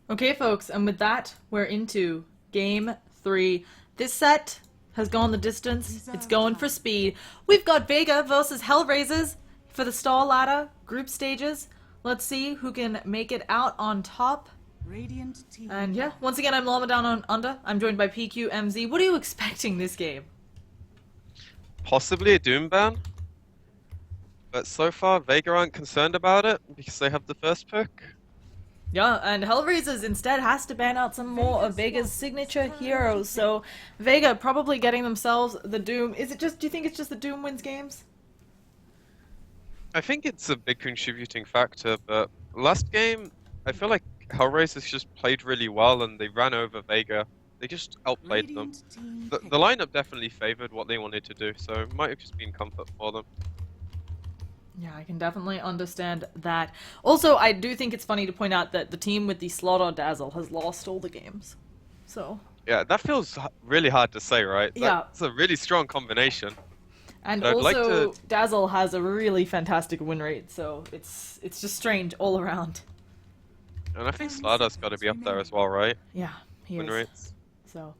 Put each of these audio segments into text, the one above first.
Okay, folks, and with that, we're into game three. This set has gone the distance. It's going for speed. We've got Vega versus Hellraisers for the star ladder group stages. Let's see who can make it out on top. Radiant team. And yeah, once again, I'm Llama down on under. I'm joined by PQMZ. What are you expecting this game? Possibly a Doom ban, but so far Vega aren't concerned about it because they have the first pick. Yeah, and Hellraisers instead has to ban out some more of Vega's signature heroes. So Vega probably getting themselves the Doom. Is it just? Do you think it's just the Doom wins games? I think it's a big contributing factor, but last game I feel like Hellraisers just played really well and they ran over Vega. They just outplayed them. The lineup definitely favored what they wanted to do, so it might have just been comfort for them. Yeah, I can definitely understand that. Also, I do think it's funny to point out that the team with the Slaughter Dazzle has lost all the games. So. Yeah, that feels really hard to say, right? Yeah. That's a really strong combination. And I'd also, like to... Dazzle has a really fantastic win rate, so it's just strange all around. And I think Slaughter's got to be up there as well, right? Yeah, he Win is. rates. So,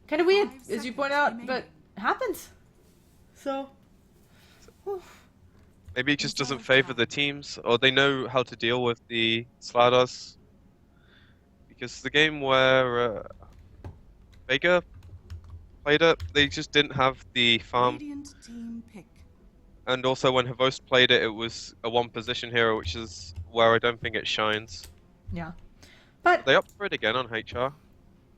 kind of weird, as you point out, but happens. So. Whew. Maybe it just doesn't favor the teams, or they know how to deal with the Slaughters. Because the game where Vega played it, they just didn't have the farm. And also when Havost played it, it was a one-position hero, which is where I don't think it shines. Yeah. But they opt for it again on HR.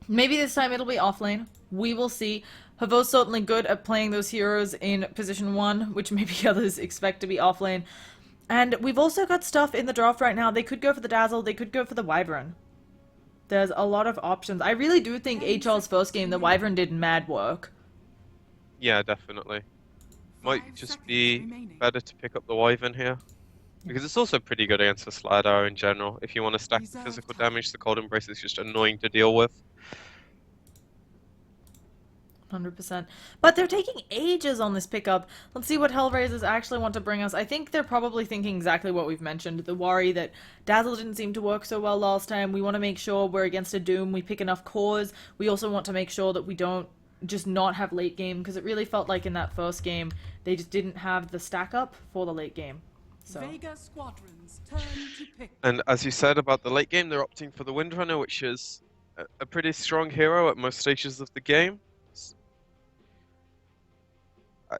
Maybe this time it'll be offlane. We will see. Havo's certainly good at playing those heroes in position 1, which maybe others expect to be offlane. And we've also got stuff in the draft right now. They could go for the Dazzle, they could go for the Wyvern. There's a lot of options. I really do think HR's first game, the Wyvern did mad work. Yeah, definitely. Might just be better to pick up the Wyvern here. Because it's also pretty good against the Slider in general. If you want to stack the physical damage, the Cold Embrace is just annoying to deal with. 100%. But they're taking ages on this pickup. Let's see what Hellraisers actually want to bring us. I think they're probably thinking exactly what we've mentioned. The worry that Dazzle didn't seem to work so well last time. We want to make sure we're against a Doom. We pick enough cores. We also want to make sure that we don't just not have late game. Because it really felt like in that first game, they just didn't have the stack up for the late game. So. Vega Squadron's turn to pick. And as you said about the late game, they're opting for the Windrunner, which is a pretty strong hero at most stages of the game.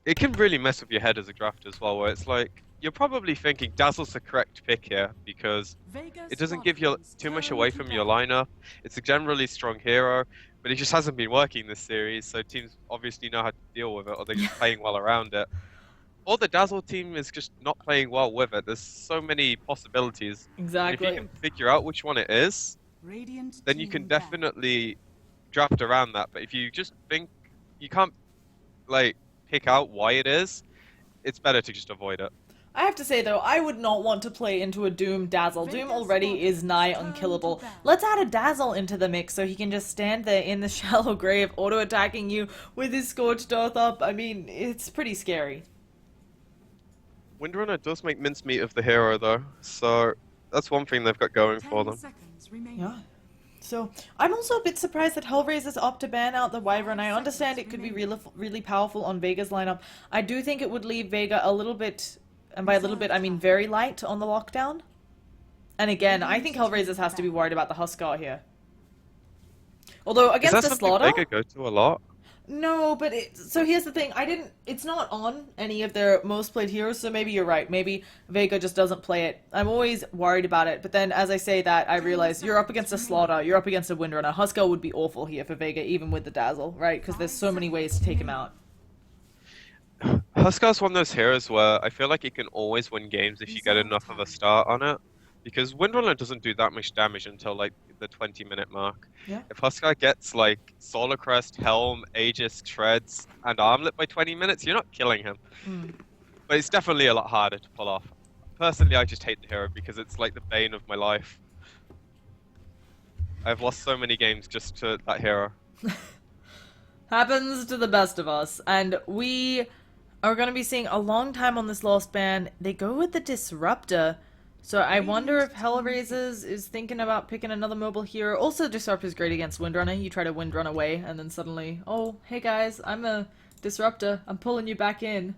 It can really mess with your head as a drafter as well, where it's like, you're probably thinking Dazzle's the correct pick here, because it doesn't give you too much away from your lineup. It's a generally strong hero, but it just hasn't been working this series, so teams obviously know how to deal with it, or they're just playing well around it. Or the Dazzle team is just not playing well with it. There's so many possibilities. Exactly. And if you can figure out which one it is, then you can definitely draft around that. But if you just think you can't, like, pick out why it is, it's better to just avoid it. I have to say though, I would not want to play into a Doom Dazzle. Doom already is nigh unkillable. Let's add a Dazzle into the mix so he can just stand there in the shallow grave auto-attacking you with his Scorched Earth up. I mean, it's pretty scary. Windrunner does make mincemeat of the hero though, so that's one thing they've got going for them. Yeah. So, I'm also a bit surprised that Hellraisers opt to ban out the Wyvern. I understand it could be really powerful on Vega's lineup. I do think it would leave Vega a little bit, and by a little bit I mean very light on the lockdown. And again, I think Hellraisers has to be worried about the Huskar here. Although against the Slaughter... Vega go to a lot? No, but so here's the thing. It's not on any of their most played heroes, so maybe you're right. Maybe Vega just doesn't play it. I'm always worried about it, but then as I say that, I realize you're up against a Slaughter, you're up against a Windrunner. Huskar would be awful here for Vega, even with the Dazzle, right? Because there's so many ways to take him out. Huskar's one of those heroes where I feel like it can always win games if you get enough of a start on it. Because Windrunner doesn't do that much damage until like the 20-minute mark. Yeah. If Huskar gets like Solar Crest, Helm, Aegis, Treads, and Armlet by 20 minutes, you're not killing him. But it's definitely a lot harder to pull off. Personally, I just hate the hero because it's like the bane of my life. I've lost so many games just to that hero. Happens to the best of us, and we are going to be seeing a long time on this last ban. They go with the Disruptor. So I wonder if Hellraisers is thinking about picking another mobile hero. Also, Disrupt is great against Windrunner. You try to Windrun away, and then suddenly, oh, hey guys, I'm a Disruptor. I'm pulling you back in.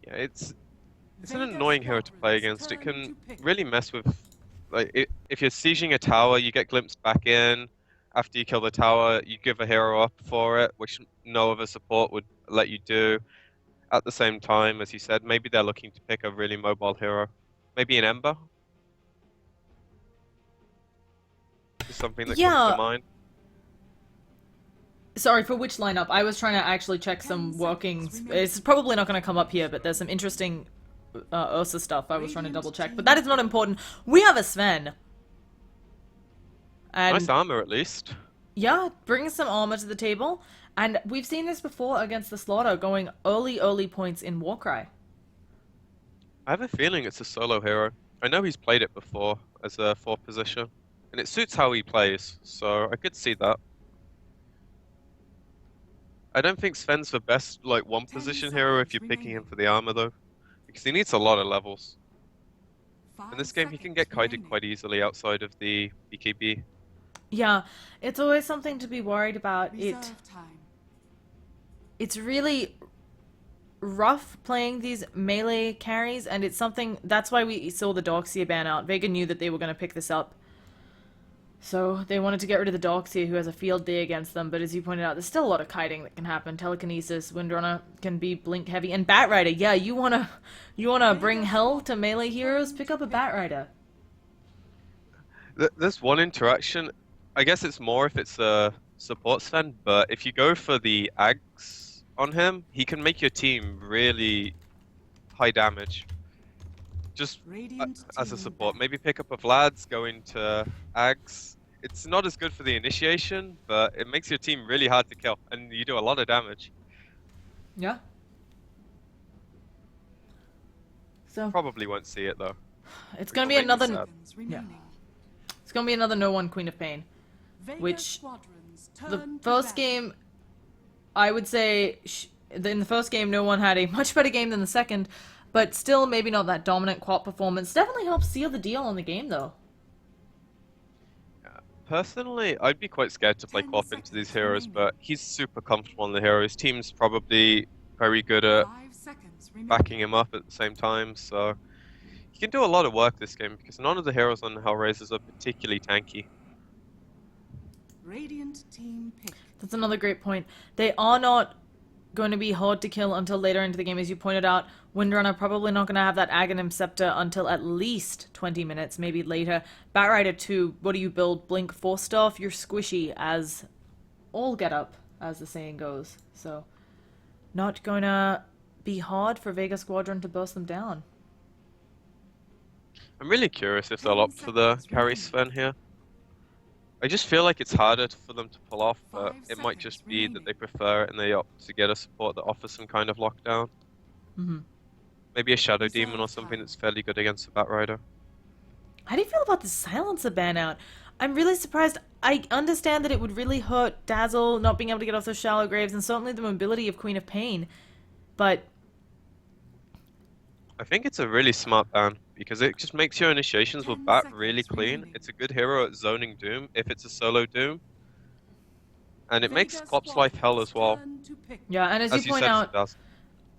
Yeah, it's an annoying hero to play against. It can really mess with, like, if you're sieging a tower, you get glimpsed back in. After you kill the tower, you give a hero up for it, which no other support would let you do. At the same time, as you said, maybe they're looking to pick a really mobile hero. Maybe an Ember? Is something that comes to mind. Sorry, for which lineup? I was trying to actually check some workings. It's probably not going to come up here, but there's some interesting Ursa stuff I was trying to double check. But that is not important. We have a Sven. And nice armor, at least. yeah, bring some armor to the table. And we've seen this before against the Slaughter, going early points in Warcry. I have a feeling it's a solo hero. I know he's played it before as a 4th position, and it suits how he plays, so I could see that. I don't think Sven's the best, like, 1 position hero if you're picking him for the armor, though, because he needs a lot of levels. In this game, he can get kited quite easily outside of the BKB. Yeah, it's always something to be worried about. It's really rough playing these melee carries, and it's something that's why we saw the Darkseer ban out. Vega knew that they were going to pick this up, so they wanted to get rid of the Darkseer, who has a field day against them. But as you pointed out, there's still a lot of kiting that can happen. Telekinesis, Windrunner can be blink heavy, and Batrider. Yeah, you wanna bring hell to melee heroes? Pick up a Batrider. There's one interaction. I guess it's more if it's a support Sven, but if you go for the Ags on him, he can make your team really high damage. Just as a support. Maybe pick up a Vlad's, go into Ags. It's not as good for the initiation, but it makes your team really hard to kill, and you do a lot of damage. Yeah. So probably won't see it though. It's gonna be another. Yeah. It's gonna be another no-1 Queen of Pain, which the first game, I would say, in the first game, no one had a much better game than the second, but still maybe not that dominant quad performance. Definitely helps seal the deal on the game, though. Personally, I'd be quite scared to play Quap into these heroes, but he's super comfortable on the hero. His team's probably very good at backing him up at the same time, so he can do a lot of work this game, because none of the heroes on Hellraisers are particularly tanky. Radiant team pick. That's another great point. They are not going to be hard to kill until later into the game, as you pointed out. Windrunner probably not going to have that Aghanim Scepter until at least 20 minutes, maybe later. Batrider 2, what do you build? Blink 4 stuff? You're squishy as all get up, as the saying goes. So, not going to be hard for Vega Squadron to burst them down. I'm really curious if they'll opt for the carry Sven here. I just feel like it's harder for them to pull off, but it might just be that they prefer it and they opt to get a support that offers some kind of lockdown. Mm-hmm. Maybe a Shadow Demon or something that's fairly good against a Batrider. How do you feel about the Silencer ban out? I'm really surprised. I understand that it would really hurt Dazzle not being able to get off those shallow graves, and certainly the mobility of Queen of Pain, but I think it's a really smart ban, because it just makes your initiations with Bat really clean. It's a good hero at zoning Doom, if it's a solo Doom. And it makes Quap's life hell as well. Yeah, and as you point out,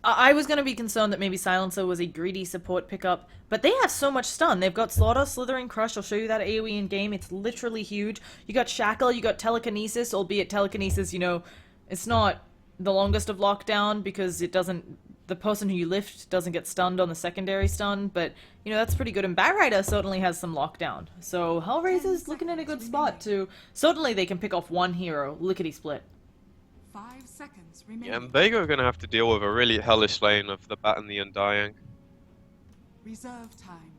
I was going to be concerned that maybe Silencer was a greedy support pickup, but they have so much stun. They've got Slaughter, Slithering Crush. I'll show you that AoE in game. It's literally huge. You got Shackle, you got Telekinesis, albeit Telekinesis, you know, it's not the longest of lockdown because it doesn't, the person who you lift doesn't get stunned on the secondary stun, but, you know, that's pretty good. And Batrider certainly has some lockdown. So Hellraiser's looking in a good spot to, certainly they can pick off one hero, lickety-split. 5 seconds remaining. Yeah, and Vega are going to have to deal with a really hellish lane of the Bat and the Undying. Reserve time.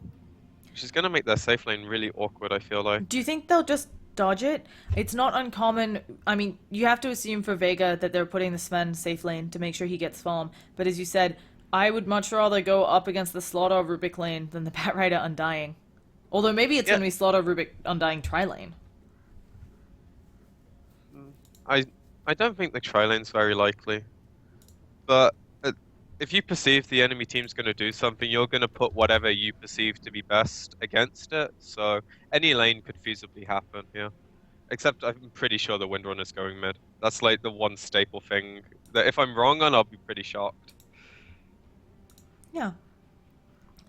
Which is going to make their safe lane really awkward, I feel like. Do you think they'll just dodge it? It's not uncommon. I mean, you have to assume for Vega that they're putting the Sven safe lane to make sure he gets farm. But as you said, I would much rather go up against the Slaughter Rubik lane than the Batrider Undying. Although maybe it's going to be Slaughter Rubik Undying tri-lane. I don't think the tri-lane's very likely. But if you perceive the enemy team's going to do something, you're going to put whatever you perceive to be best against it. So any lane could feasibly happen here. Except I'm pretty sure the Windrunner's going mid. That's like the one staple thing that if I'm wrong on, I'll be pretty shocked. Yeah.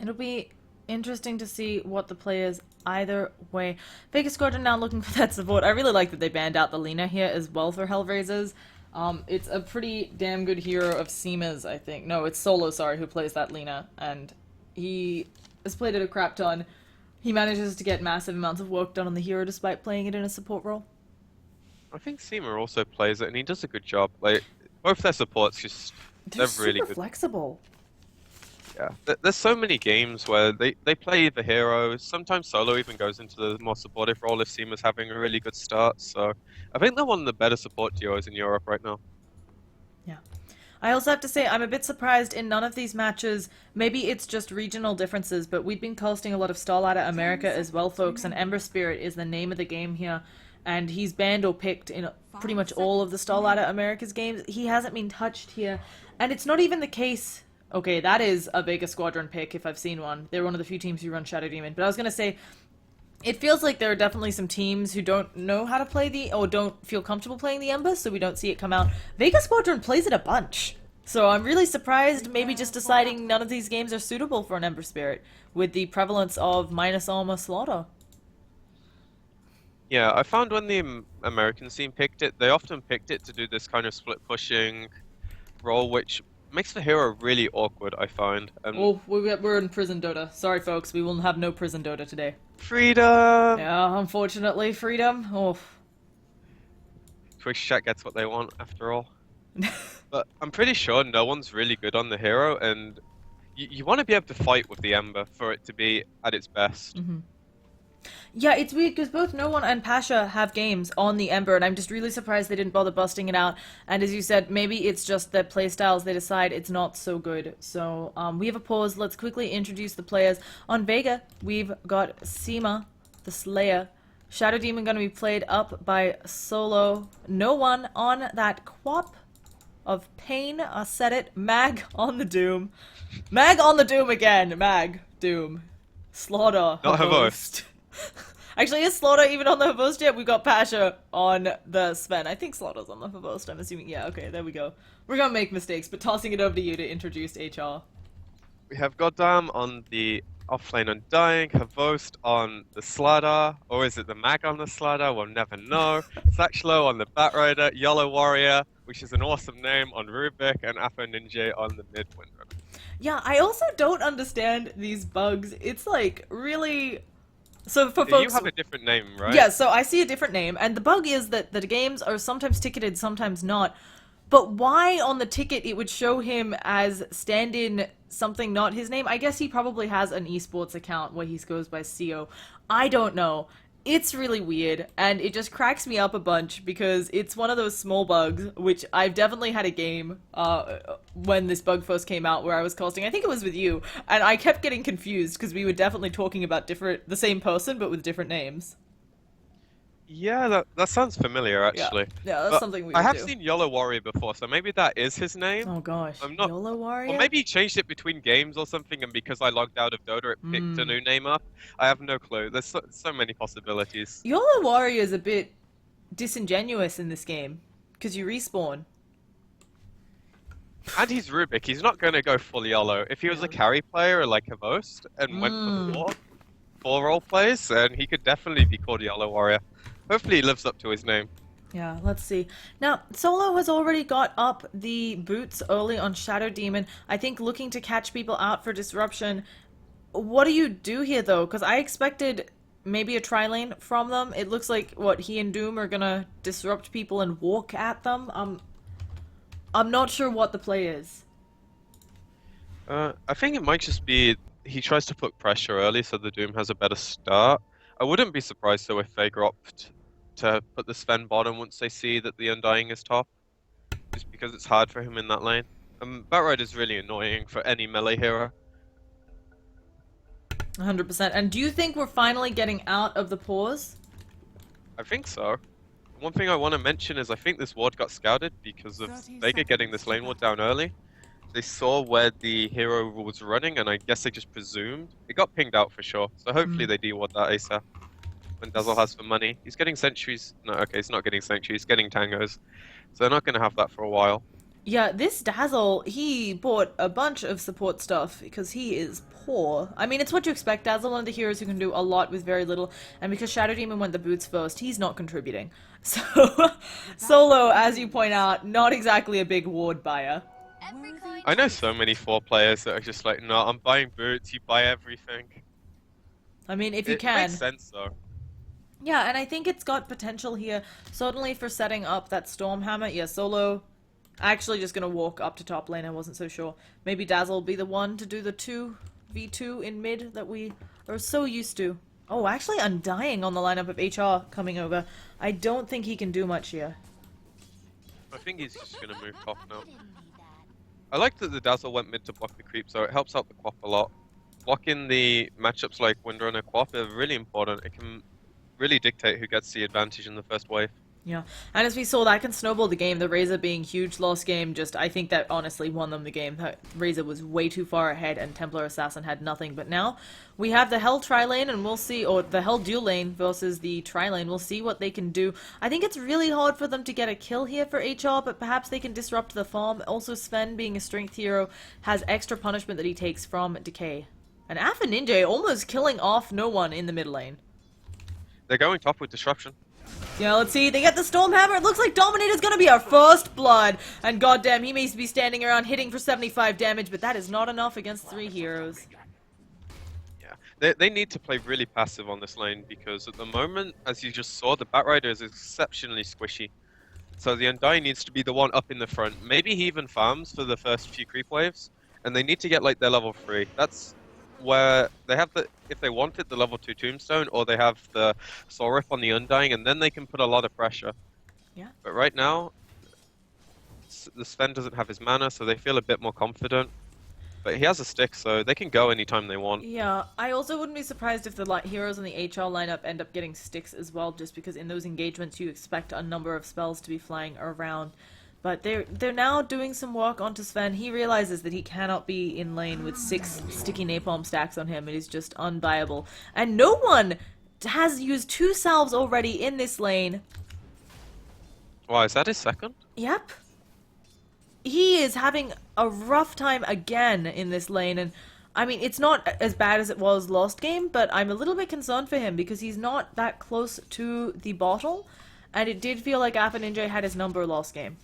It'll be interesting to see what the players either way. Vega Squadron now looking for that support. I really like that they banned out the Lina here as well for Hellraisers. It's a pretty damn good hero of Seema's, I think. No, it's Solo, sorry, who plays that Lina. And he has played it a crap ton. He manages to get massive amounts of work done on the hero despite playing it in a support role. I think Seema also plays it, and he does a good job. Like, both their supports they're really super good. Flexible. Yeah, there's so many games where they play the heroes. Sometimes Solo even goes into the more supportive role if Seema's having a really good start. So I think they're one of the better support duos in Europe right now. Yeah. I also have to say I'm a bit surprised in none of these matches. Maybe it's just regional differences, but we've been casting a lot of Starlighter America as well, folks, and Ember Spirit is the name of the game here. And he's banned or picked in pretty much all of the Starlighter America's games. He hasn't been touched here. And it's not even the case... Okay, that is a Vega Squadron pick if I've seen one. They're one of the few teams who run Shadow Demon. But I was going to say, it feels like there are definitely some teams who don't know how to play or don't feel comfortable playing the Ember, so we don't see it come out. Vega Squadron plays it a bunch. So I'm really surprised maybe just deciding none of these games are suitable for an Ember Spirit, with the prevalence of minus armor slaughter. Yeah, I found when the American team picked it, they often picked it to do this kind of split pushing role, which makes the hero really awkward, I find. Oh, we're in Prison Dota. Sorry, folks, we will have no Prison Dota today. Freedom! Yeah, unfortunately, freedom. Oh. Twitch chat gets what they want, after all. But I'm pretty sure no one's really good on the hero, and you want to be able to fight with the Ember for it to be at its best. Mm-hmm. Yeah, it's weird because both No One and Pasha have games on the Ember, and I'm just really surprised they didn't bother busting it out. And as you said, maybe it's just that playstyles, they decide it's not so good. So we have a pause. Let's quickly introduce the players. On Vega, we've got Seema, the Slayer. Shadow Demon going to be played up by Solo. No One on that Quap of Pain. I said it. Mag on the Doom. Mag on the Doom again. Mag. Doom. Slaughter. Not Havost. Actually, is Slaughter even on the Havost yet? We got Pasha on the Sven. I think Slaughter's on the Havost, I'm assuming. Yeah, okay, there we go. We're gonna make mistakes, but tossing it over to you to introduce HR. We have Goddamn on the offlane Undying, Havost on the Sladder, or is it the Mag on the Sladder? We'll never know. Satchlo on the Batrider, Yellow Warrior, which is an awesome name, on Rubik, and Apo Ninja on the Midwinter. Yeah, I also don't understand these bugs. It's like really... So for folks, you have a different name, right? Yeah, so I see a different name, and the bug is that the games are sometimes ticketed, sometimes not. But why on the ticket it would show him as stand-in something not his name? I guess he probably has an esports account where he goes by CO. I don't know. It's really weird, and it just cracks me up a bunch because it's one of those small bugs, which I've definitely had a game when this bug first came out where I was casting. I think it was with you, and I kept getting confused because we were definitely talking about the same person but with different names. Yeah, that sounds familiar, actually. Yeah, that's something we would I have do. seen Yellow Warrior before, so maybe that is his name. Oh gosh, I'm not... YOLO Warrior? Or maybe he changed it between games or something, and because I logged out of Dota, it picked a new name up. I have no clue. There's so many possibilities. YOLO Warrior is a bit disingenuous in this game, because you respawn. And he's Rubik. He's not going to go full yellow. If he was a carry player like a Host and went for four role plays, then he could definitely be called Yellow Warrior. Hopefully he lives up to his name. Yeah, let's see. Now, Solo has already got up the boots early on Shadow Demon. I think looking to catch people out for disruption. What do you do here, though? Because I expected maybe a tri-lane from them. It looks like, what, he and Doom are gonna disrupt people and walk at them? I'm not sure what the play is. I think it might just be he tries to put pressure early so the Doom has a better start. I wouldn't be surprised, though, if they dropped to put the Sven bottom once they see that the Undying is top. Just because it's hard for him in that lane. Batrider is really annoying for any melee hero. 100%. And do you think we're finally getting out of the pause? I think so. One thing I want to mention is I think this ward got scouted because of Vega getting this lane ward down early. they saw where the hero was running, and I guess they just presumed. It got pinged out for sure, so hopefully they deward that ASAP. When Dazzle has some money. He's getting sentries. No, okay, he's not getting sentries, he's getting tangos. So they're not going to have that for a while. Yeah, this Dazzle, he bought a bunch of support stuff because he is poor. I mean, it's what you expect. Dazzle, one of the heroes who can do a lot with very little, and because Shadow Demon went the boots first, he's not contributing. So, Solo, as you point out, not exactly a big ward buyer. I know so many 4 players that are just like, no, I'm buying boots, you buy everything. I mean, if you It can. makes sense though. Yeah, and I think it's got potential here, certainly for setting up that Stormhammer. Yeah, Solo actually just gonna walk up to top lane, I wasn't so sure. Maybe Dazzle will be the one to do the 2v2 in mid that we are so used to. Oh, actually Undying on the lineup of HR coming over. I don't think he can do much here. I think he's just gonna move top now. I like that the Dazzle went mid to block the creep, so it helps out the Quap a lot. Blocking the matchups like Windrunner Quap are really important. It can really dictate who gets the advantage in the first wave. Yeah, and as we saw, that can snowball the game. The Razor being huge lost game, just I think that honestly won them the game. That Razor was way too far ahead, and Templar Assassin had nothing. But now we have the Hell tri-lane, and we'll see, or the Hell dual lane versus the tri-lane. We'll see what they can do. I think it's really hard for them to get a kill here for HR, but perhaps they can disrupt the farm. Also, Sven, being a strength hero, has extra punishment that he takes from Decay. And Alpha Ninja almost killing off no one in the mid lane. They're going top with Disruption. Yeah, let's see. They get the Stormhammer. It looks like Dominator's gonna be our first blood. And goddamn, he may be standing around hitting for 75 damage, but that is not enough against 3 heroes. Yeah, they need to play really passive on this lane because at the moment, as you just saw, the Batrider is exceptionally squishy. So the Undying needs to be the one up in the front. Maybe he even farms for the first few creep waves, and they need to get like their level 3. That's where they have the, if they want it, the level 2 Tombstone, or they have the Soul Rip on the Undying, and then they can put a lot of pressure. Yeah. But right now, the Sven doesn't have his mana, so they feel a bit more confident. But he has a stick, so they can go anytime they want. Yeah, I also wouldn't be surprised if the heroes in the HR lineup end up getting sticks as well, just because in those engagements you expect a number of spells to be flying around. But they're now doing some work onto Sven. He realizes that he cannot be in lane with 6 sticky napalm stacks on him. It is just unviable. And no one has used 2 salves already in this lane. Wow, is that his second? Yep. He is having a rough time again in this lane, and I mean, it's not as bad as it was last game, but I'm a little bit concerned for him because he's not that close to the bottle, and it did feel like Alpha Ninja had his number last game.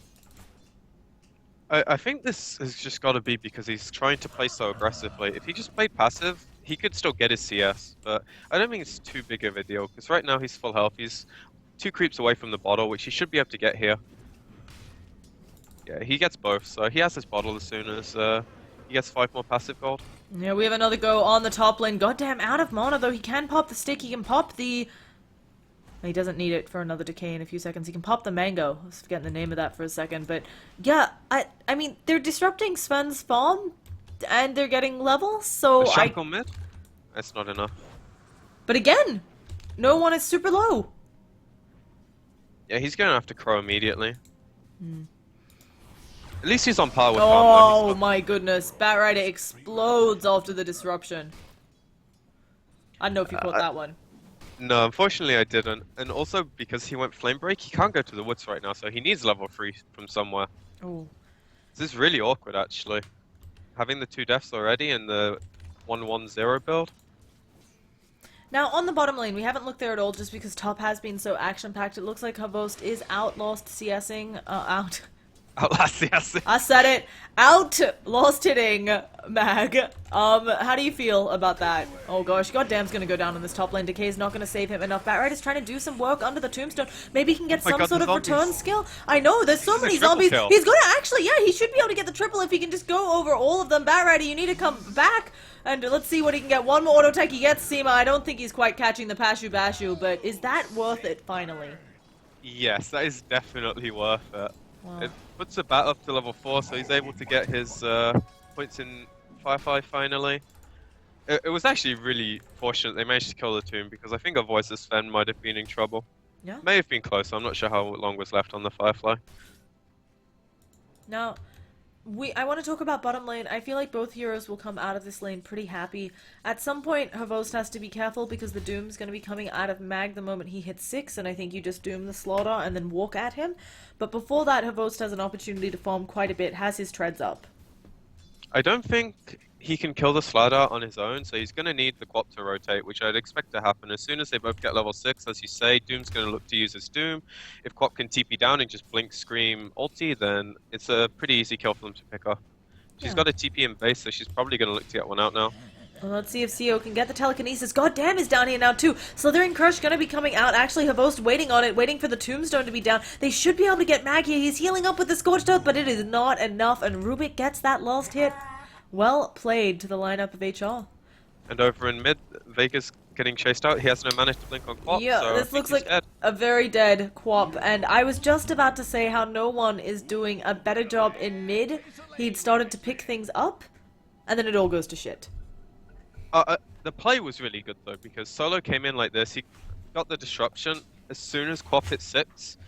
I think this has just got to be because he's trying to play so aggressively. If he just played passive, he could still get his CS, but I don't think it's too big of a deal, because right now he's full health. He's 2 creeps away from the bottle, which he should be able to get here. Yeah, he gets both, so he has his bottle as soon as he gets 5 more passive gold. Yeah, we have another go on the top lane. Goddamn, out of mana, though. He can pop the stick, he can pop the... He doesn't need it for another decay in a few seconds. He can pop the mango. I was forgetting the name of that for a second, but yeah, I mean, they're disrupting Sven's farm, and they're getting levels, so A shackle mid? That's not enough. But again, no one is super low. Yeah, he's going to have to crow immediately. Hmm. At least he's on par with Oh my goodness, Batrider explodes after the disruption. I don't know if you caught that one. No, unfortunately I didn't. And also, because he went Flame Break, he can't go to the woods right now, so he needs level 3 from somewhere. Oh. This is really awkward, actually. Having the 2 deaths already and the 1-1-0 build. Now, on the bottom lane, we haven't looked there at all just because top has been so action-packed. It looks like Havost is out, lost CSing, out. Outlast the asset. I said it. Out, lost hitting, Mag. How do you feel about that? Oh gosh, Goddamn's gonna go down on this top lane. Decay's not gonna save him enough. Batrider's trying to do some work under the tombstone. Maybe he can get some sort of return skill. I know, there's so many zombies. Kill. He's gonna actually, yeah, he should be able to get the triple if he can just go over all of them. Batrider, you need to come back. And let's see what he can get. One more auto tech, he gets Seema. I don't think he's quite catching the Pashu Bashu, but is that worth it, finally? Yes, that is definitely worth it. Wow. It puts the bat up to level 4, so he's able to get his points in Firefly finally. It was actually really fortunate they managed to kill the tomb, because I think otherwise the Sven might have been in trouble. Yeah. May have been close, I'm not sure how long was left on the Firefly. Now, I want to talk about bottom lane. I feel like both heroes will come out of this lane pretty happy. At some point, Havost has to be careful because the Doom's going to be coming out of Mag the moment he hits 6, and I think you just Doom the Slaughter and then walk at him. But before that, Havost has an opportunity to farm quite a bit, has his treads up. I don't think he can kill the Slider on his own, so he's going to need the Quap to rotate, which I'd expect to happen. As soon as they both get level 6, as you say, Doom's going to look to use his Doom. If Quap can TP down and just blink, scream, ulti, then it's a pretty easy kill for them to pick up. She's got a TP in base, so she's probably going to look to get one out now. Well, let's see if CO can get the telekinesis. God damn, is down here now too. Slithering Crush gonna be coming out. Actually, Havost waiting on it, waiting for the Tombstone to be down. They should be able to get Mag here. He's healing up with the Scorched Earth, but it is not enough, and Rubik gets that last hit. Well played to the lineup of HR. And over in mid, Vega's getting chased out. He hasn't managed to blink on Quap, Yeah, so this looks like dead. a very dead Quap, and I was just about to say how no one is doing a better job in mid. He'd started to pick things up, and then it all goes to shit. The play was really good though, because Solo came in like this. He got the disruption as soon as Quap hit 6,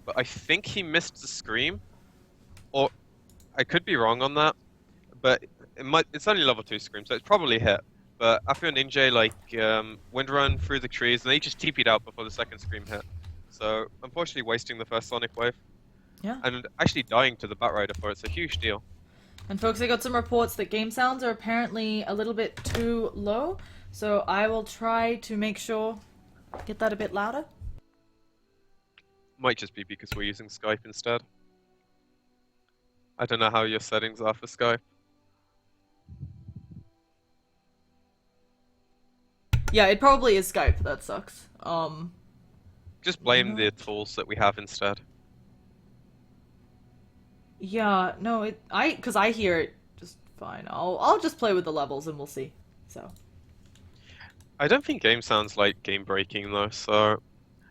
but I think he missed the scream, or I could be wrong on that. But it's only level 2 scream, so it's probably hit. But after an Ninja wind run through the trees, and they just TP'd out before the second scream hit. So unfortunately, wasting the first Sonic Wave. Yeah. And actually dying to the Batrider for it's a huge deal. And folks, I got some reports that game sounds are apparently a little bit too low, so I will try to make sure get that a bit louder. Might just be because we're using Skype instead. I don't know how your settings are for Skype. Yeah, it probably is Skype. That sucks. Just blame the tools that we have instead. Yeah, no, because I hear it just fine. I'll just play with the levels and we'll see. So. I don't think game sounds like game breaking though, so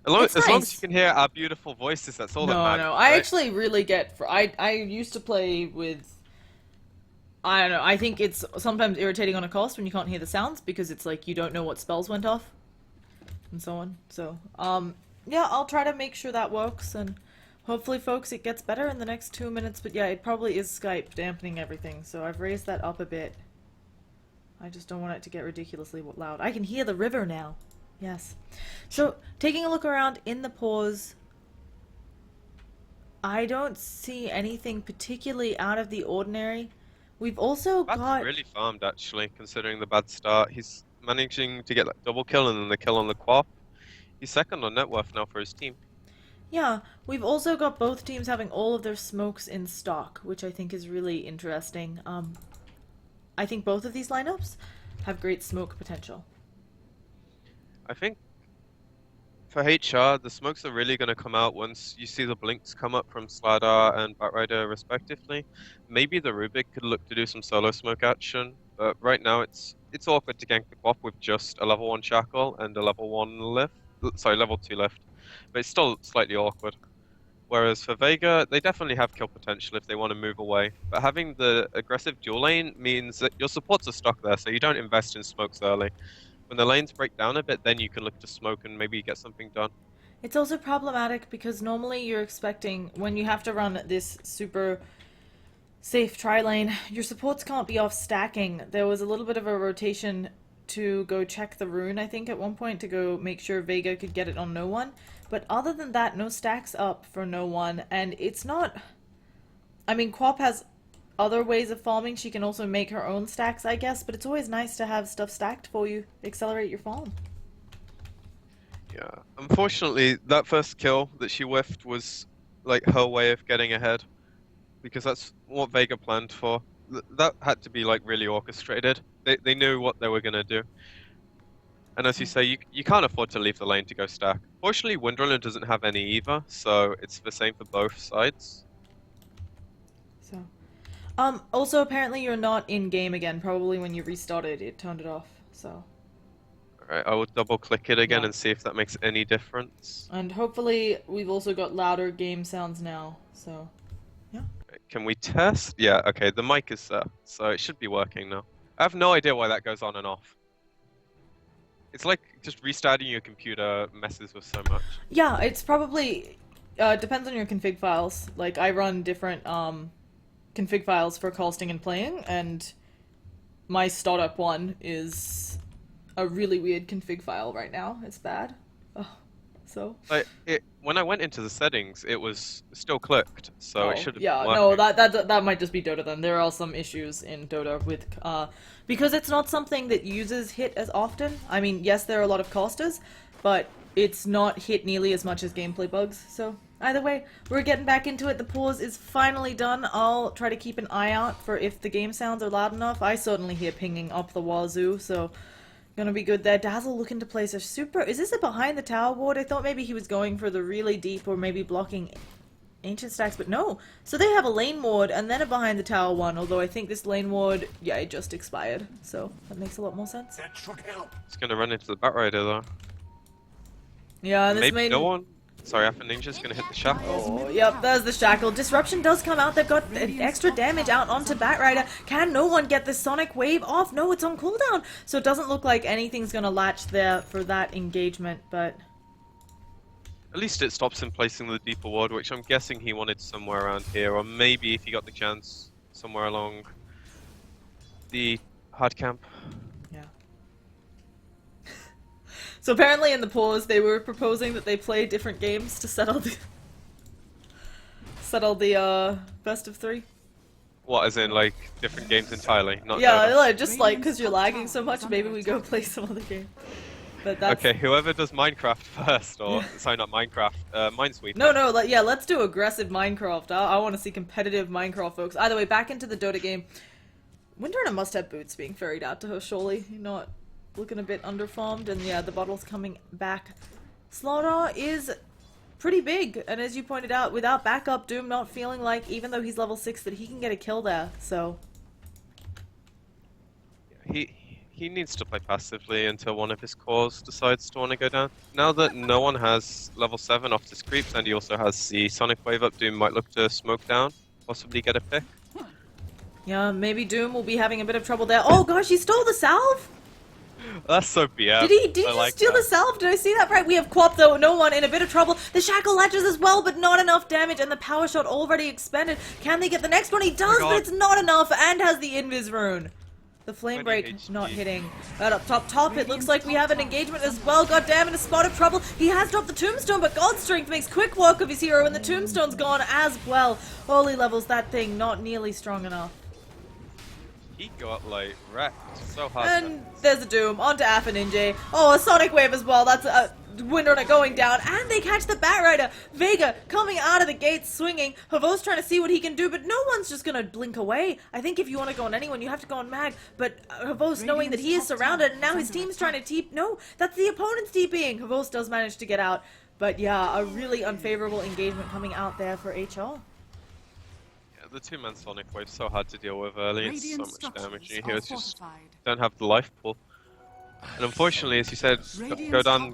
as long as you can hear our beautiful voices, that's all that matters. No, right? I actually really get. I used to play with. I don't know. I think it's sometimes irritating on a cost when you can't hear the sounds because it's like you don't know what spells went off, and so on. So, yeah, I'll try to make sure that works and. Hopefully, folks, it gets better in the next 2 minutes, but yeah, it probably is Skype dampening everything, so I've raised that up a bit. I just don't want it to get ridiculously loud. I can hear the river now. Yes. So, taking a look around in the pause, I don't see anything particularly out of the ordinary. We've also got... really farmed, actually, considering the bad start. He's managing to get that double kill and then the kill on the Quap. He's second on net worth now for his team. Yeah, we've also got both teams having all of their smokes in stock, which I think is really interesting. I think both of these lineups have great smoke potential. I think for HR, the smokes are really going to come out once you see the blinks come up from Sladar and Batrider respectively. Maybe the Rubik could look to do some solo smoke action, but right now it's awkward to gank the Quap with just a level 1 Shackle and a level 1 lift. Sorry, level 2 lift. But it's still slightly awkward. Whereas for Vega, they definitely have kill potential if they want to move away. But having the aggressive dual lane means that your supports are stuck there, so you don't invest in smokes early. When the lanes break down a bit, then you can look to smoke and maybe get something done. It's also problematic because normally you're expecting, when you have to run this super safe tri-lane, your supports can't be off stacking. There was a little bit of a rotation to go check the rune, I think, at one point to go make sure Vega could get it on no one. But other than that, no stacks up for no one, and it's not... I mean, Quap has other ways of farming. She can also make her own stacks, I guess, but it's always nice to have stuff stacked for you. Accelerate your farm. Yeah, unfortunately, that first kill that she whiffed was like her way of getting ahead, because that's what Vega planned for. That had to be like really orchestrated. They knew what they were gonna do. And as you say, you can't afford to leave the lane to go stack. Fortunately, Windrunner doesn't have any either, so it's the same for both sides. So, also apparently you're not in game again. Probably when you restarted, it turned it off. So. Alright, I will double click it again and see if that makes any difference. And hopefully we've also got louder game sounds now. So, yeah. Can we test? Yeah, okay, the mic is there, so it should be working now. I have no idea why that goes on and off. It's like just restarting your computer messes with so much. Yeah, it's probably depends on your config files. Like I run different config files for casting and playing, and my startup one is a really weird config file right now. It's bad. Oh, so. Like when I went into the settings, it was still clicked, so it should have yeah, been working. no, that might just be Dota then. There are some issues in Dota with because it's not something that users hit as often. I mean, yes, there are a lot of casters, but it's not hit nearly as much as gameplay bugs. So either way, we're getting back into it. The pause is finally done. I'll try to keep an eye out for if the game sounds are loud enough. I certainly hear pinging up the wazoo, so gonna be good there. Dazzle looking to place a super... Is this a behind the tower ward? I thought maybe he was going for the really deep or maybe blocking ancient stacks, but no. So they have a lane ward and then a behind the tower one, although I think this lane ward, yeah, it just expired. So that makes a lot more sense. That should help. It's gonna run into the Batrider though. Yeah, this Maybe main... no one. Sorry, Alpha Ninja's gonna hit the shackle. Oh, yep, there's the shackle. Disruption does come out. They've got extra damage out onto Batrider. Can no one get the Sonic Wave off? No, it's on cooldown. So it doesn't look like anything's gonna latch there for that engagement, but... At least it stops him placing the deeper ward, which I'm guessing he wanted somewhere around here, or maybe if he got the chance, somewhere along the hard camp. Yeah. So apparently in the pause they were proposing that they play different games to settle the best of 3. What, as in like different games entirely? Not Yeah, Dota? like, just like because you're lagging so much, maybe we go play some other game. But that's... Okay, whoever does Minecraft first, or sorry, not Minecraft, Minesweeper. No, like, yeah, let's do aggressive Minecraft. I want to see competitive Minecraft, folks. Either way, back into the Dota game. Windrunner must have boots being ferried out to her, surely. Not looking a bit underfarmed, and yeah, the bottle's coming back. Slaughter is pretty big, and as you pointed out, without backup, Doom not feeling like, even though he's level 6, that he can get a kill there, so... He needs to play passively until one of his cores decides to want to go down. Now that no one has level 7 off his creeps, and he also has the Sonic Wave up, Doom might look to smoke down, possibly get a pick. Yeah, maybe Doom will be having a bit of trouble there. Oh gosh, he stole the salve? That's so BS. Did he just steal the salve? Did I see that right? We have Quap though, no one in a bit of trouble. The shackle latches as well, but not enough damage, and the power shot already expended. Can they get the next one? He does, but it's not enough, and has the invis rune. The flame break not hitting. But up top, it looks like we have an engagement as well. God damn, in a spot of trouble. He has dropped the tombstone, but God's strength makes quick work of his hero, and the tombstone's gone as well. Holy levels, that thing not nearly strong enough. He got like wrecked so hard. And there's a Doom onto Alpha Ninja. Oh, a Sonic Wave as well. That's a Windrunner going down, and they catch the Batrider. Vega coming out of the gates swinging. Havos trying to see what he can do, but no one's just gonna blink away. I think if you want to go on anyone, you have to go on Mag. But Havos knowing that he is surrounded, and now his team's trying to TP. No, that's the opponent's TPing. Havos does manage to get out, but yeah, a really unfavorable engagement coming out there for HR. The two-man Sonic Wave so hard to deal with early, it's so much damage, and you just fortified. don't have the life pool. And unfortunately, as you said,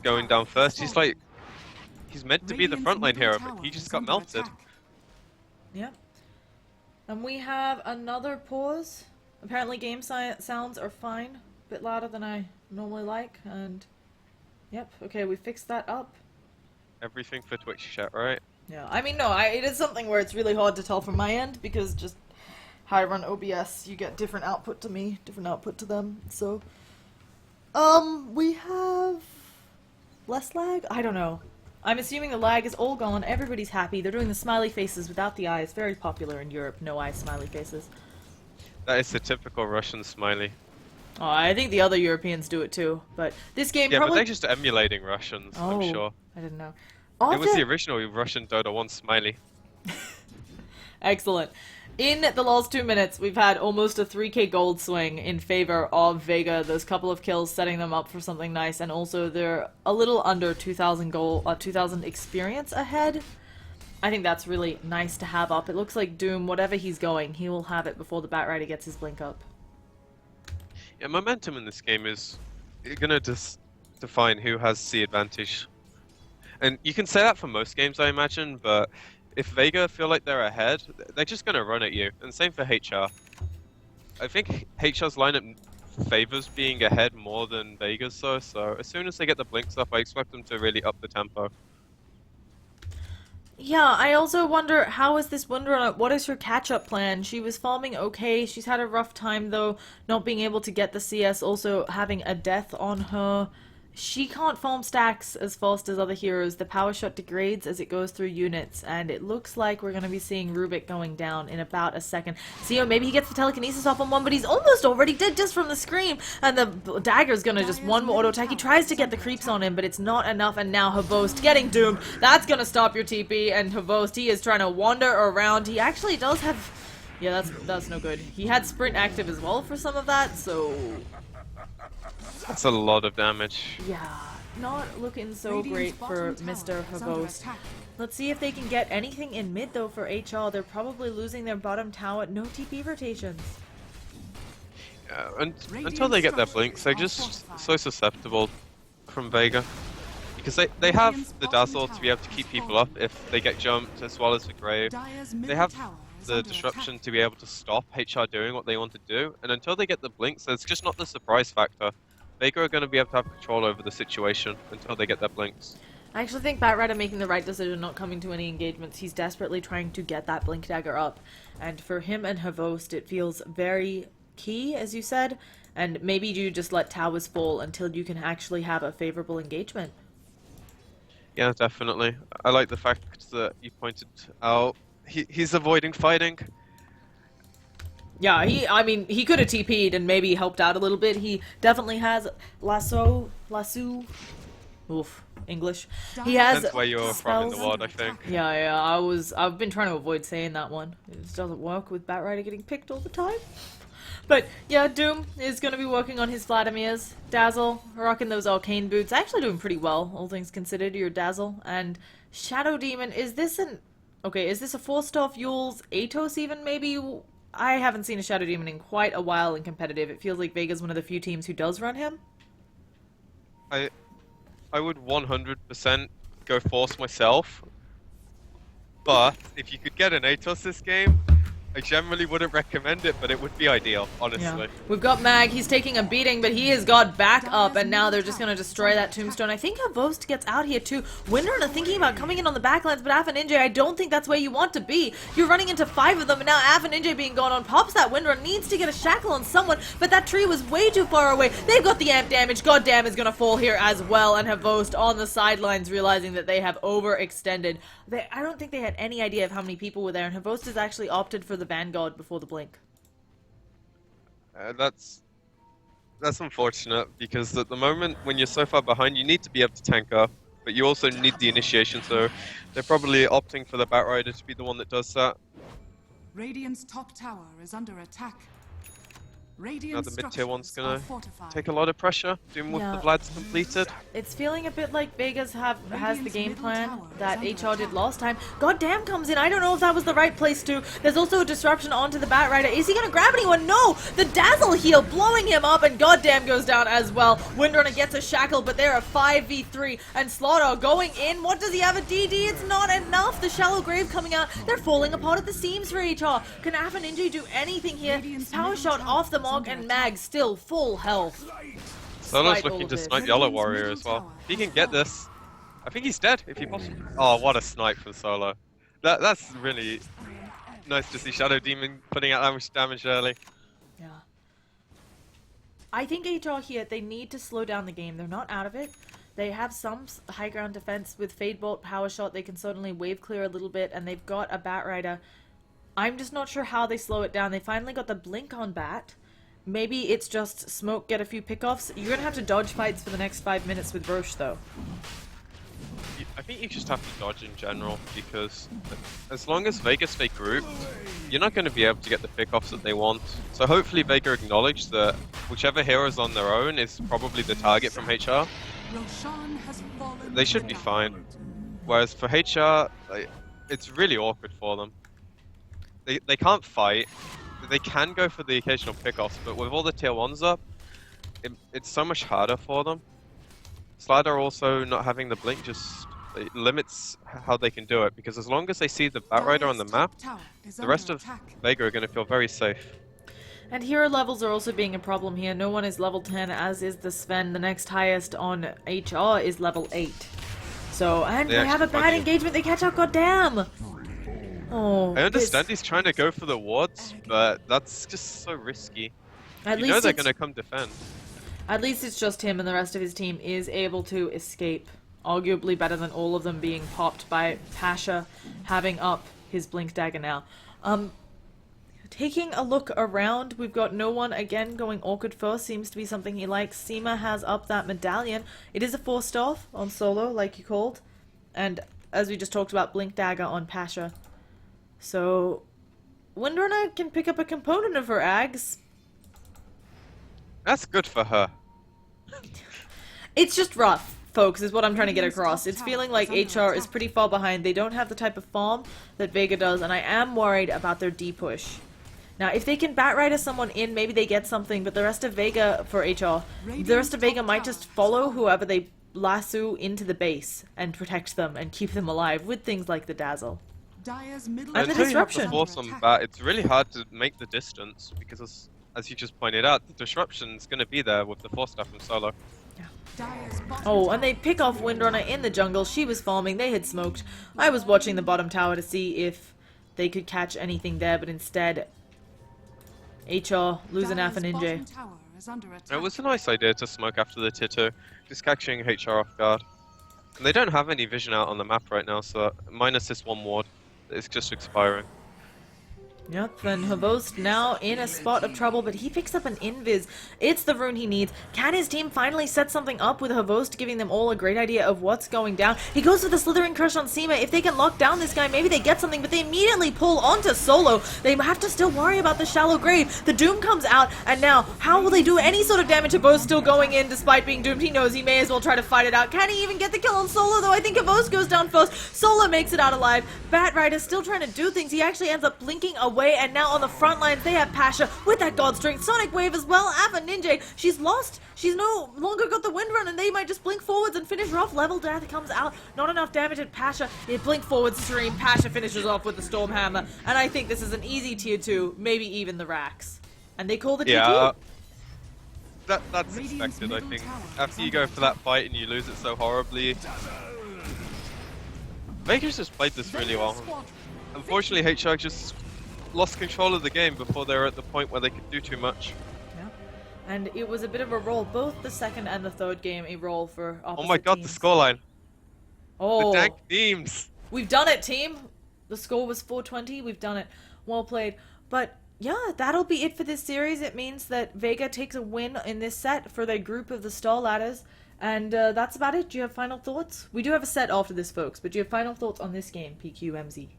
going down first, he's meant to be the frontline hero, but he just got melted. Yep. And we have another pause. Apparently game sounds are fine. A bit louder than I normally like, and yep, okay, we fixed that up. Everything for Twitch chat, right? Yeah, I mean, no, it is something where it's really hard to tell from my end, because just how I run OBS, you get different output to me, different output to them, so... we have... less lag? I don't know. I'm assuming the lag is all gone, everybody's happy, they're doing the smiley faces without the eyes, very popular in Europe, no eye smiley faces. That is the typical Russian smiley. Oh, I think the other Europeans do it too, but this game Yeah, probably... but they're just emulating Russians, I'm sure. I didn't know. It was the original Russian Dota 1 smiley. Excellent. In the last 2 minutes, we've had almost a 3k gold swing in favor of Vega. Those couple of kills setting them up for something nice, and also they're a little under 2,000 gold, 2,000 experience ahead. I think that's really nice to have up. It looks like Doom, whatever he's going, he will have it before the Batrider gets his blink up. Yeah, momentum in this game is gonna just define who has the advantage. And you can say that for most games, I imagine, but if Vega feel like they're ahead, they're just going to run at you. And same for HR. I think HR's lineup favors being ahead more than Vega's, though, so as soon as they get the blinks up, I expect them to really up the tempo. Yeah, I also wonder, how is this Windrunner? What is her catch-up plan? She was farming okay. She's had a rough time, though, not being able to get the CS, also having a death on her. She can't farm stacks as fast as other heroes. The power shot degrades as it goes through units, and it looks like we're going to be seeing Rubik going down in about a second. See, maybe he gets the telekinesis off on one, but he's almost already dead just from the scream, and the dagger's going to just one more auto attack. He tries to get the creeps on him, but it's not enough, and now Havost getting doomed. That's going to stop your TP, and Havost, he is trying to wander around. He actually does have... Yeah, that's no good. He had sprint active as well for some of that, so... That's a lot of damage. Yeah, not looking so great for Mr. Havost. Let's see if they can get anything in mid, though, for HR. They're probably losing their bottom tower. No TP rotations. Yeah, and until they get their blinks, they're just so susceptible from Vega. Because they have the Dazzle to be able to keep people up if they get jumped, as well as the Grave. They have the disruption to be able to stop HR doing what they want to do, and until they get the blinks, there's just not the surprise factor. Vega are going to be able to have control over the situation until they get their blinks. I actually think Batrider making the right decision not coming to any engagements. He's desperately trying to get that blink dagger up, and for him and Havost it feels very key, as you said, and maybe you just let towers fall until you can actually have a favorable engagement. Yeah, definitely. I like the fact that you pointed out he's avoiding fighting. Yeah, I mean, he could have TP'd and maybe helped out a little bit. He definitely has lasso, oof, English. He has That's where you're from in the world, I think. Yeah, I've been trying to avoid saying that one. It just doesn't work with Batrider getting picked all the time. But, yeah, Doom is going to be working on his Vladimirs. Dazzle, rocking those arcane boots. Actually doing pretty well, all things considered, your Dazzle. And Shadow Demon, is this a 4-star Fuels Atos even, maybe? I haven't seen a Shadow Demon in quite a while in competitive. It feels like Vega's one of the few teams who does run him. I would 100% go Force myself, but if you could get an Atos this game, I generally wouldn't recommend it, but it would be ideal, honestly. Yeah. We've got Mag, he's taking a beating, but he has got back up, and now they're just going to destroy that tombstone. I think Havost gets out here too. Windrunner thinking about coming in on the backlines, but Ninja, I don't think that's where you want to be. You're running into 5 of them, and now Ninja being gone on pops that Windrunner, needs to get a shackle on someone, but that tree was way too far away. They've got the amp damage. Goddamn is going to fall here as well, and Havost on the sidelines realizing that they have overextended. I don't think they had any idea of how many people were there, and Havost has actually opted for the Vanguard before the blink. That's unfortunate, because at the moment when you're so far behind, you need to be able to tank up, but you also need the initiation, so they're probably opting for the Batrider to be the one that does that. Radiant's top tower is under attack. Now the mid-tier one's gonna take a lot of pressure, doing with the Vlad's completed. It's feeling a bit like Vegas has the game plan that HR did last time. Goddamn comes in. I don't know if that was the right place to. There's also a disruption onto the Batrider. Is he gonna grab anyone? No! The Dazzle heal blowing him up, and Goddamn goes down as well. Windrunner gets a shackle, but they're a 5v3, and Slaughter going in. What does he have? A DD? It's not enough. The Shallow Grave coming out. They're falling apart at the seams for HR. Can Ninja do anything here? Power shot off the and Mag still full health. Solo's looking to snipe Yellow Warrior as well. If he can get this, I think he's dead. If he possibly. Oh, what a snipe from Solo. That's really nice to see Shadow Demon putting out that much damage early. Yeah. I think HR here, they need to slow down the game. They're not out of it. They have some high ground defense with Fade Bolt, Power Shot. They can certainly wave clear a little bit, and they've got a Batrider. I'm just not sure how they slow it down. They finally got the blink on Bat. Maybe it's just smoke, get a few pickoffs. You're gonna have to dodge fights for the next 5 minutes with Roche, though. I think you just have to dodge in general, because as long as Vega stay grouped, you're not going to be able to get the pickoffs that they want. So hopefully Vega acknowledge that whichever hero's on their own is probably the target from HR. They should be fine. Whereas for HR, it's really awkward for them. They can't fight. They can go for the occasional pickoffs, but with all the tier 1s up, it's so much harder for them. Slider also not having the blink just limits how they can do it, because as long as they see the Batrider on the map, the rest of Vega are going to feel very safe. And hero levels are also being a problem here. No one is level 10, as is the Sven. The next highest on HR is level 8. So, and They they have a actually bad bug you. engagement. They catch out. Goddamn. Oh, I understand this- he's trying to go for the wards, but that's just so risky. At You know least they're it's gonna come defend. At least it's just him, and the rest of his team is able to escape. Arguably better than all of them being popped by Pasha having up his Blink Dagger now. Taking a look around, we've got no one again going Orchid first. Seems to be something he likes. Seema has up that medallion. It is a 4-star on solo, like you called. And as we just talked about, Blink Dagger on Pasha. So, Windrunner can pick up a component of her Ags. That's good for her. It's just rough, folks, is what I'm trying to get across. It's feeling like HR is pretty far behind. They don't have the type of farm that Vega does, and I am worried about their D-push. Now, if they can Batrider someone in, maybe they get something, but the rest of Vega, for HR, the rest of Vega might just follow whoever they lasso into the base and protect them and keep them alive with things like the Dazzle. Dire's middle And the Until you have the disruption. force on bat, it's really hard to make the distance because, as you just pointed out, the disruption's going to be there with the 4-star from solo. Oh, and they pick off Windrunner in the jungle. She was farming. They had smoked. I was watching the bottom tower to see if they could catch anything there, but instead, HR losing half an ninja. It was a nice idea to smoke after the Tito, just catching HR off guard. And they don't have any vision out on the map right now, so minus this one ward, it's just expiring. Yep, and Havost now in a spot of trouble, but he picks up an invis. It's the rune he needs. Can his team finally set something up with Havost, giving them all a great idea of what's going down? He goes for the Slithering Crush on Seema. If they can lock down this guy, maybe they get something, but they immediately pull onto Solo. They have to still worry about the shallow grave. The Doom comes out, and now, how will they do any sort of damage? Havost still going in despite being doomed. He knows he may as well try to fight it out. Can he even get the kill on Solo, though? I think Havost goes down first. Solo makes it out alive. Batrider still trying to do things. He actually ends up blinking away, and now on the front lines they have Pasha with that God Strength Sonic Wave as well. Ava Ninja, she's lost. She's no longer got the wind run, and they might just blink forwards and finish her off. Level Death comes out. Not enough damage at Pasha. They blink forward stream. Pasha finishes off with the Storm Hammer, and I think this is an easy tier 2, maybe even the Racks. And they call the tier 2. That's expected, I think. After you go for that fight and you lose it so horribly. Vega's just played this really well. Unfortunately, HR just lost control of the game before they were at the point where they could do too much. Yeah. And it was a bit of a roll, both the second and the third game, a roll for opposite Oh my god, teams. the scoreline. Oh, The dank themes. we've done it, team. The score was 420. We've done it. Well played. But yeah, that'll be it for this series. It means that Vega takes a win in this set for their group of the Star Ladders. And that's about it. Do you have final thoughts? We do have a set after this, folks. But do you have final thoughts on this game, PQMZ?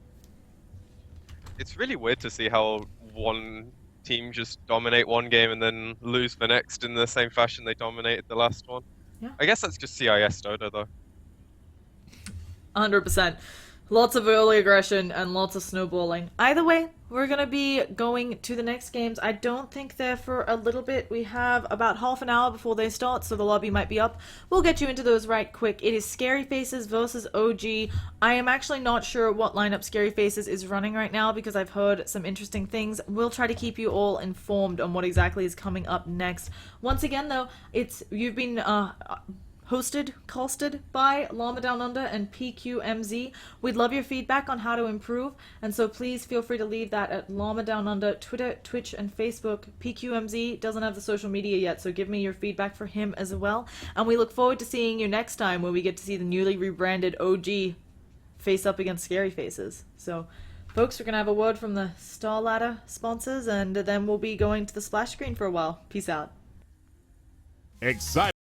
It's really weird to see how one team just dominate one game and then lose the next in the same fashion they dominated the last one. Yeah. I guess that's just CIS Dota though. 100%. Lots of early aggression and lots of snowballing. Either way, we're going to be going to the next games. I don't think they're for a little bit. We have about half an hour before they start, so the lobby might be up. We'll get you into those right quick. It is Scary Faces versus OG. I am actually not sure what lineup Scary Faces is running right now because I've heard some interesting things. We'll try to keep you all informed on what exactly is coming up next. Once again, though, you've been costed by Llama Down Under and PQMZ. We'd love your feedback on how to improve, and so please feel free to leave that at Llama Down Under, Twitter, Twitch, and Facebook. PQMZ doesn't have the social media yet, so give me your feedback for him as well. And we look forward to seeing you next time when we get to see the newly rebranded OG face up against Scary Faces. So, folks, we're going to have a word from the Star Ladder sponsors, and then we'll be going to the splash screen for a while. Peace out. Exciting.